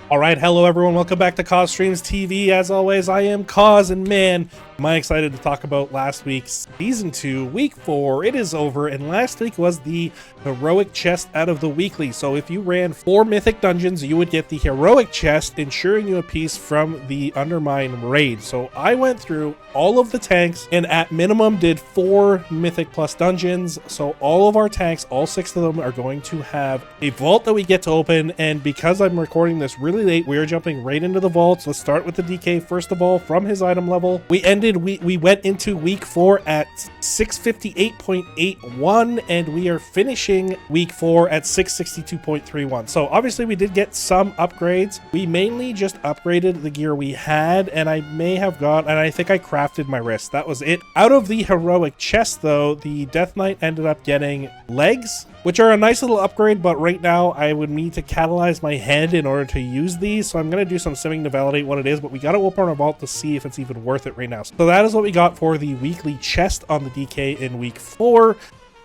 All right, hello everyone. Welcome back to Cause Streams TV. As always, I am Cause, and man, am I excited to talk about last week's Season 2, Week 4. It is over, and last week was the Heroic Chest out of the weekly. So if you ran 4 Mythic Dungeons, you would get the Heroic Chest, ensuring you a piece from the Undermine raid. So I went through all of the tanks, and at minimum did 4 Mythic Plus dungeons. So all of our tanks, all 6 of them, are going to have a vault that we get to open, and because I'm recording this really late, we are jumping right into the vaults. Let's start with the DK first of all from his item level. We went into week 4 at 658.81, and we are finishing week 4 at 662.31. So obviously we did get some upgrades. We mainly just upgraded the gear we had, and I may have got, and I think I crafted my wrist. That was it. Out of the Heroic Chest though, the Death Knight ended up getting legs, which are a nice little upgrade, but right now I would need to catalyze my head in order to use these, so I'm going to do some simming to validate what it is, but we got to open our vault to see if it's even worth it right now. So that is what we got for the weekly chest on the DK in week 4.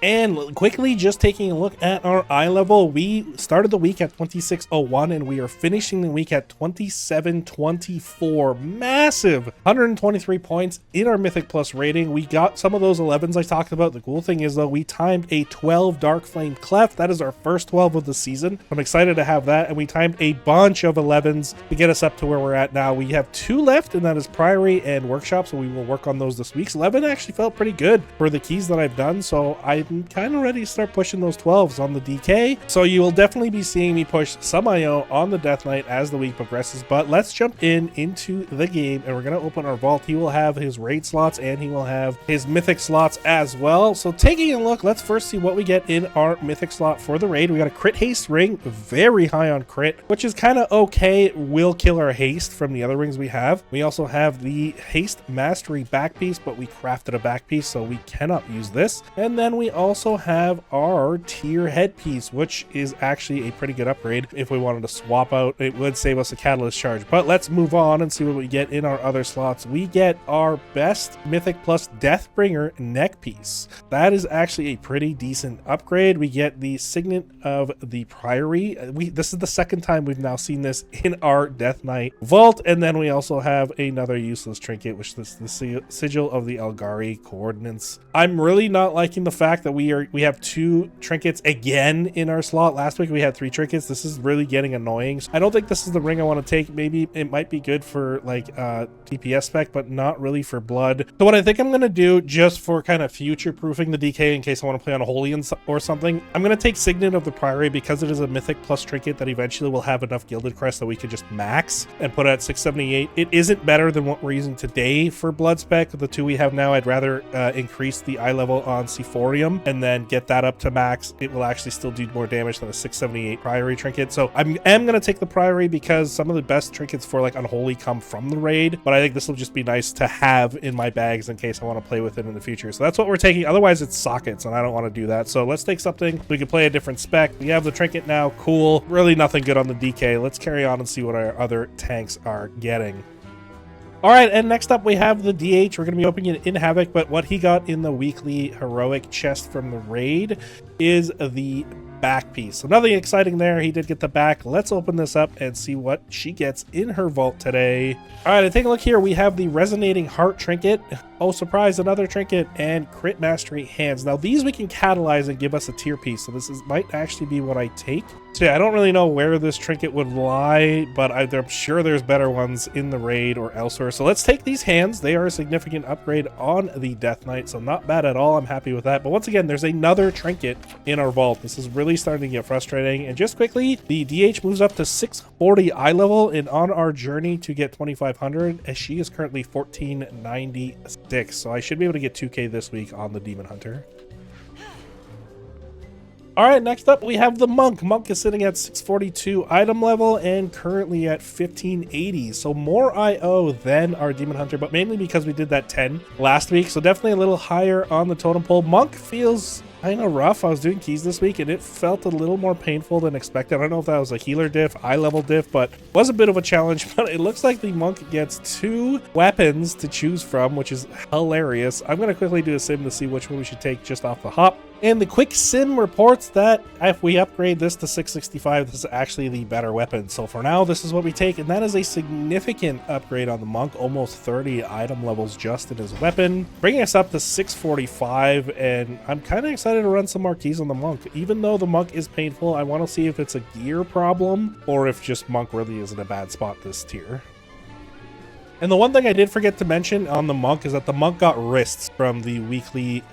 And quickly, just taking a look at our iLvL, we started the week at 2601 and we are finishing the week at 2724. Massive 123 points in our Mythic Plus rating. We got some of those 11s I talked about. The cool thing is though, we timed a 12 Dark Flame Cleft. That is our first 12 of the season. I'm excited to have that. And we timed a bunch of 11s to get us up to where we're at now. We have 2 left, and that is Priory and Workshop, so we will work on those this week. So 11 actually felt pretty good for the keys that I've done, so I'm kind of ready to start pushing those 12s on the DK. So you will definitely be seeing me push some IO on the Death Knight as the week progresses. But let's jump into the game, and we're going to open our vault. He will have his raid slots and he will have his mythic slots as well. So taking a look, let's first see what we get in our mythic slot for the raid. We got a crit haste ring, very high on crit, which is kind of okay. Will kill our haste from the other rings we have. We also have the haste mastery back piece, but we crafted a back piece, so we cannot use this. And then we also have our tier headpiece, which is actually a pretty good upgrade. If we wanted to swap out, it would save us a catalyst charge. But let's move on and see what we get in our other slots. We get our best Mythic Plus Deathbringer neck piece. That is actually a pretty decent upgrade. We get the signet of the Priory. This is the second time we've now seen this in our Death Knight vault. And then we also have another useless trinket, which is the sigil of the Elgari coordinates. I'm really not liking the fact that we have 2 trinkets again in our slot. Last week we had 3 trinkets. This is really getting annoying. I don't think this is the ring I want to take. Maybe it might be good for like DPS spec, but not really for blood. So what I think I'm going to do, just for kind of future proofing the DK in case I want to play on a holy or something, I'm going to take Signet of the Priory because it is a Mythic Plus trinket that eventually will have enough Gilded Crest that we could just max and put it at 678. It isn't better than what we're using today for blood spec. The 2 we have now, I'd rather increase the iLvL on Sephorium and then get that up to max. It will actually still do more damage than a 678 Priory trinket. So I am going to take the Priory because some of the best trinkets for like Unholy come from the raid, but I think this will just be nice to have in my bags in case I want to play with it in the future. So that's what we're taking. Otherwise it's sockets, and I don't want to do that. So let's take something we can play a different spec. We have the trinket now. Cool. Really nothing good on the DK. Let's carry on and see what our other tanks are getting. All right, and next up we have the DH. We're going to be opening it in Havoc, but what he got in the weekly Heroic Chest from the raid is the back piece. So nothing exciting there. He did get the back. Let's open this up and see what she gets in her vault today. All right, take a look here. We have the Resonating Heart trinket. Oh, surprise, another trinket, and Crit Mastery Hands. Now these we can catalyze and give us a tier piece, so this might actually be what I take. So yeah, I don't really know where this trinket would lie, but I'm sure there's better ones in the raid or elsewhere. So let's take these hands. They are a significant upgrade on the Death Knight, so not bad at all. I'm happy with that. But once again, there's another trinket in our vault. This is really starting to get frustrating. And just quickly, the DH moves up to 640 iLvL, and on our journey to get 2500, as she is currently 1496. So I should be able to get 2k this week on the Demon Hunter. All right, next up we have the Monk. Monk is sitting at 642 item level and currently at 1580. So more IO than our Demon Hunter, but mainly because we did that 10 last week. So definitely a little higher on the totem pole. Monk feels kind of rough. I was doing keys this week and it felt a little more painful than expected. I don't know if that was a healer diff, eye level diff, but it was a bit of a challenge. But it looks like the Monk gets 2 weapons to choose from, which is hilarious. I'm going to quickly do a sim to see which one we should take just off the hop. And the quick sim reports that if we upgrade this to 665, this is actually the better weapon. So for now, this is what we take, and that is a significant upgrade on the monk, almost 30 item levels just in his weapon, bringing us up to 645. And I'm kind of excited to run some more keys on the monk. Even though the monk is painful, I want to see if it's a gear problem or if just monk really is in a bad spot this tier. And the one thing I did forget to mention on the monk is that the monk got wrists from the weekly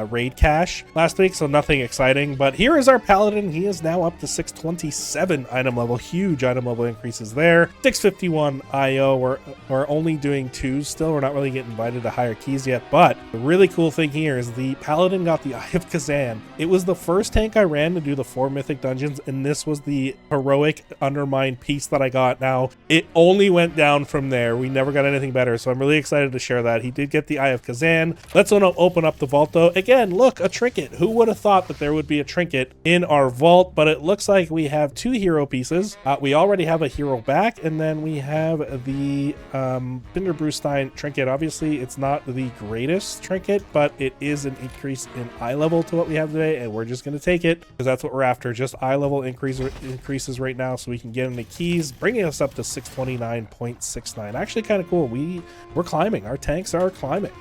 raid cache last week, so nothing exciting. But here is our paladin. He is now up to 627 item level, huge item level increases there. 651 IO. We're only doing 2s still. We're not really getting invited to higher keys yet, but the really cool thing here is the paladin got the Eye of Kazan. It was the first tank I ran to do the 4 mythic dungeons, and this was the heroic Undermine piece that I got. Now it only went down from there. We never got anything better, so I'm really excited to share that. He did get the Eye of Kazan. Let's open up the vault though. Again, look, a trinket. Who would have thought that there would be a trinket in our vault? But it looks like we have 2 hero pieces. We already have a hero back, and then we have the Binderbrewstein trinket. Obviously, it's not the greatest trinket, but it is an increase in eye level to what we have today, and we're just going to take it because that's what we're after. Just eye level increases right now so we can get into keys, bringing us up to 629.69. Actually, kind of cool. We're climbing. Our tanks are climbing.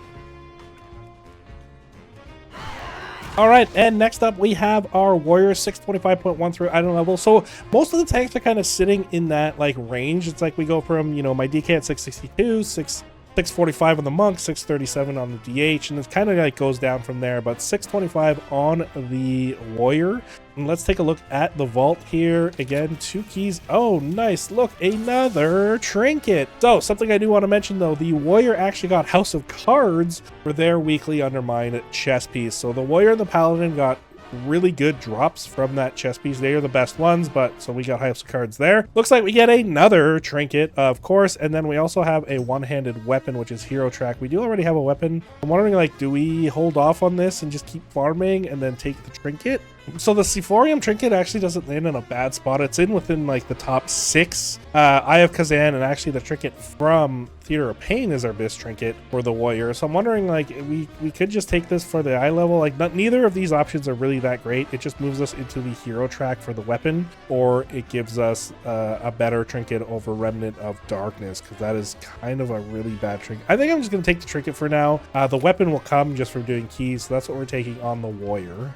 All right, and next up we have our warrior 625.1 through item level. So most of the tanks are kind of sitting in that like range. It's like we go from, you know, my DK at 662, 645 on the monk, 637 on the DH, and it kind of like goes down from there, but 625 on the warrior. And let's take a look at the vault here. Again, 2 keys. Oh, nice. Look, another trinket. So something I do want to mention though, the warrior actually got House of Cards for their weekly Undermine chest piece. So the warrior and the paladin got really good drops from that chest piece. They are the best ones, but so we got House of Cards there. Looks like we get another trinket, of course, and then we also have a one-handed weapon, which is Hero Track. We do already have a weapon. I'm wondering, like, do we hold off on this and just keep farming and then take the trinket? So the Sephorium trinket actually doesn't land in a bad spot. It's in within like the top 6. Eye of Kazan, and actually the trinket from Theater of Pain is our best trinket for the warrior. So I'm wondering, like, we could just take this for the eye level. Like, neither of these options are really that great. It just moves us into the hero track for the weapon, or it gives us a better trinket over Remnant of Darkness, because that is kind of a really bad trinket. I think I'm just going to take the trinket for now. The weapon will come just from doing keys, so that's what we're taking on the warrior.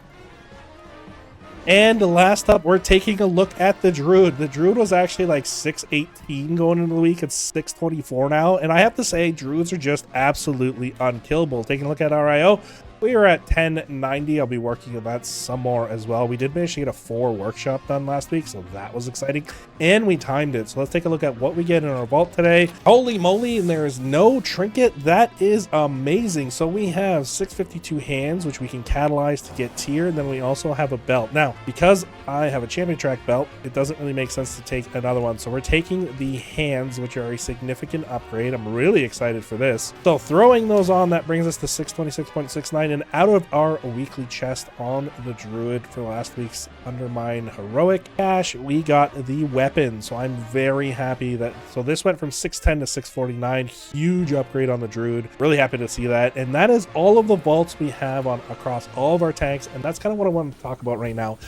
And last up, we're taking a look at the Druid. The Druid was actually like 618 going into the week. It's 624 now. And I have to say, Druids are just absolutely unkillable. Taking a look at our IO, we are at 1090. I'll be working on that some more as well. We did manage to get a 4 workshop done last week, so that was exciting. And we timed it. So let's take a look at what we get in our vault today. Holy moly, and there is no trinket. That is amazing. So we have 652 hands, which we can catalyze to get tier. And then we also have a belt. Now, because I have a champion track belt, it doesn't really make sense to take another one. So we're taking the hands, which are a significant upgrade. I'm really excited for this. So throwing those on, that brings us to 626.69. And out of our weekly chest on the Druid for last week's Undermine Heroic cache, we got the weapon. So I'm very happy that, so this went from 610 to 649, huge upgrade on the Druid. Really happy to see that. And that is all of the vaults we have on across all of our tanks. And that's kind of what I want to talk about right now.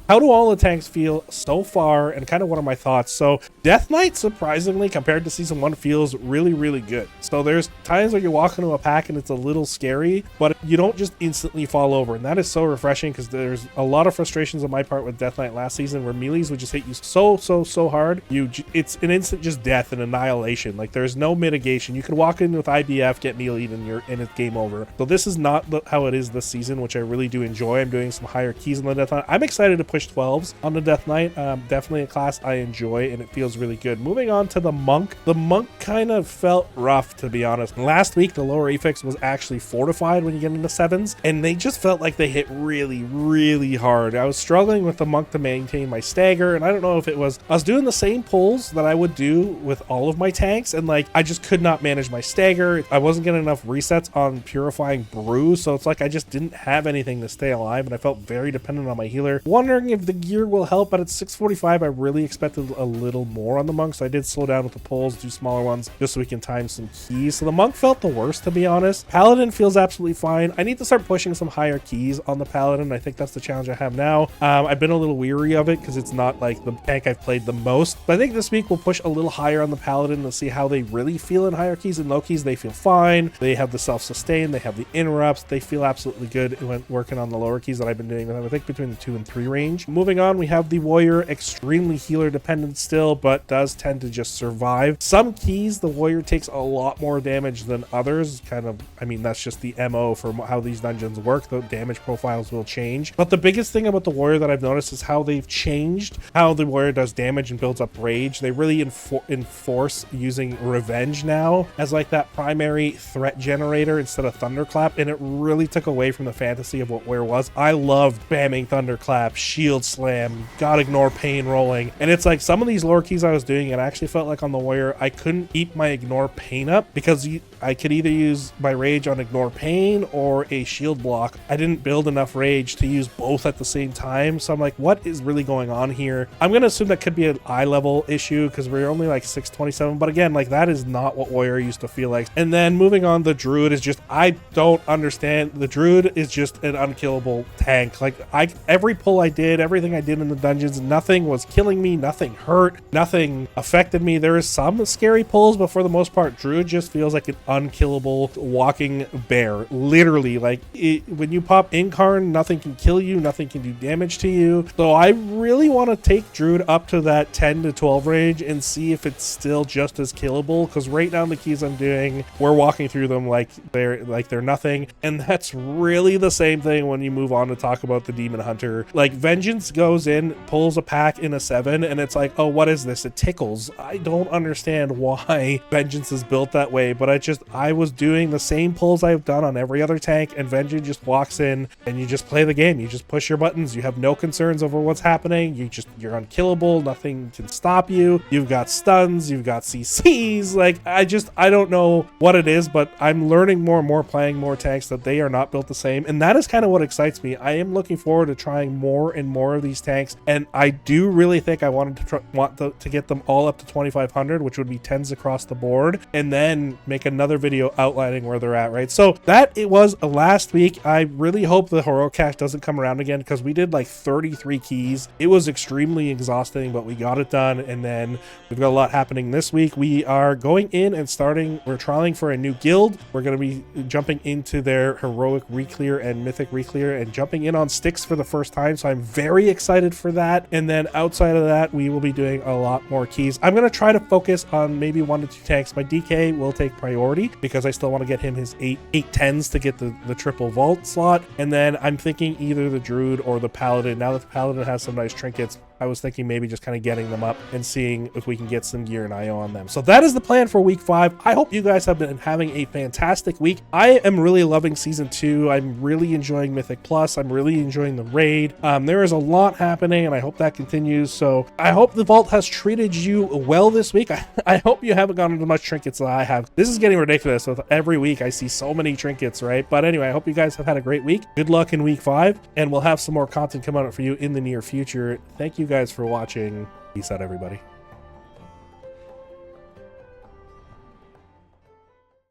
How do all the tanks feel so far, and kind of what are my thoughts? So Death Knight, surprisingly, compared to Season 1, feels really, really good. So there's times where you walk into a pack and it's a little scary, but you don't just instantly fall over. And that is so refreshing, because there's a lot of frustrations on my part with Death Knight last season where melees would just hit you so hard. It's an instant just death and annihilation. Like, there's no mitigation. You can walk in with IBF, get meleed, and it's game over. So this is not how it is this season, which I really do enjoy. I'm doing some higher keys on the Death Knight. I'm excited to push 12s on the Death Knight. Definitely a class I enjoy, and it feels really good. Moving on to the Monk. The Monk kind of felt rough, to be honest. Last week, the lower affix was actually fortified when you get into 7s, and they just felt like they hit really, really hard. I was struggling with the Monk to maintain my stagger, and I don't know if it was, I was doing the same pulls that I would do with all of my tanks, and like, I just could not manage my stagger. I wasn't getting enough resets on Purifying Brew, so it's like I just didn't have anything to stay alive, and I felt very dependent on my healer. Wondering wondering if the gear will help, but at 645, I really expected a little more on the monk, so I did slow down with the pulls, do smaller ones, just so we can time some keys. So the monk felt the worst, to be honest. Paladin feels absolutely fine. I need to start pushing some higher keys on the Paladin. I think that's the challenge I have now. I've been a little weary of it because it's not like the tank I've played the most, but I think this week we'll push a little higher on the Paladin to see how they really feel in higher keys. And low keys, they feel fine. They have the self-sustain, they have the interrupts, they feel absolutely good when working on the lower keys that I've been doing with them, I think between the 2 and 3 range. Moving on, we have the warrior, extremely healer dependent still, but does tend to just survive. Some keys, the warrior takes a lot more damage than others. Kind of, I mean, that's just the MO for how these dungeons work. The damage profiles will change. But the biggest thing about the warrior that I've noticed is how they've changed how the warrior does damage and builds up rage. They really enforce using revenge now as like that primary threat generator instead of thunderclap, and it really took away from the fantasy of what warrior was. I loved spamming thunderclap, shield slam, god ignore pain rolling, and it's like some of these lower keys I was doing, and I actually felt like on the warrior I couldn't keep my ignore pain up because I could either use my rage on ignore pain or a shield block. I didn't build enough rage to use both at the same time, so I'm like, what is really going on here? I'm gonna assume that could be an iLvL issue because we're only like 627, but again, like that is not what warrior used to feel like. And then moving on, the druid is just, I don't understand. The druid is just an unkillable tank. Like every pull I did, everything I did in the dungeons, nothing was killing me, nothing hurt, nothing affected me. There is some scary pulls, but for the most part, druid just feels like an unkillable walking bear. Literally, like when you pop incarn, nothing can kill you, nothing can do damage to you. So I really want to take druid up to that 10 to 12 range and see if it's still just as killable, because right now the keys I'm doing, we're walking through them like they're nothing, and that's really the same thing when you move on to talk about the demon hunter. Like vengeance goes in, pulls a pack in a 7, and it's like, oh, what is this? It tickles. I don't understand why vengeance is built that way, but I was doing the same pulls I've done on every other tank, and vengeance just walks in and you just play the game. You just push your buttons. You have no concerns over what's happening. You're unkillable. Nothing can stop you. You've got stuns. You've got CCs. Like I don't know what it is, but I'm learning more and more playing more tanks that they are not built the same, and that is kind of what excites me. I am looking forward to trying more and more of these tanks, and I do really think I want to get them all up to 2500, which would be 10s across the board, and then make another video outlining where they're at, right? So that it was last week. I really hope the heroic cache doesn't come around again, because we did like 33 keys. It was extremely exhausting, but we got it done, and then we've got a lot happening this week. We are going in and we're trialing for a new guild. We're going to be jumping into their heroic reclear and mythic reclear and jumping in on sticks for the first time, so I'm very excited for that. And then outside of that, we will be doing a lot more keys. I'm going to try to focus on maybe 1 to 2 tanks. My DK will take priority because I still want to get him his 8 10s to get the triple vault slot, and then I'm thinking either the druid or the paladin. Now that the paladin has some nice trinkets, I was thinking maybe just kind of getting them up and seeing if we can get some gear and IO on them. So that is the plan for week 5. I hope you guys have been having a fantastic week. I am really loving season 2. I'm really enjoying Mythic Plus. I'm really enjoying the raid. There is a lot happening, and I hope that continues. So I hope the vault has treated you well this week. I hope you haven't gotten as much trinkets as I have. This is getting ridiculous. With every week I see so many trinkets, right? But anyway, I hope you guys have had a great week. Good luck in week 5, and we'll have some more content come out for you in the near future. Thank you guys for watching. Peace out, everybody.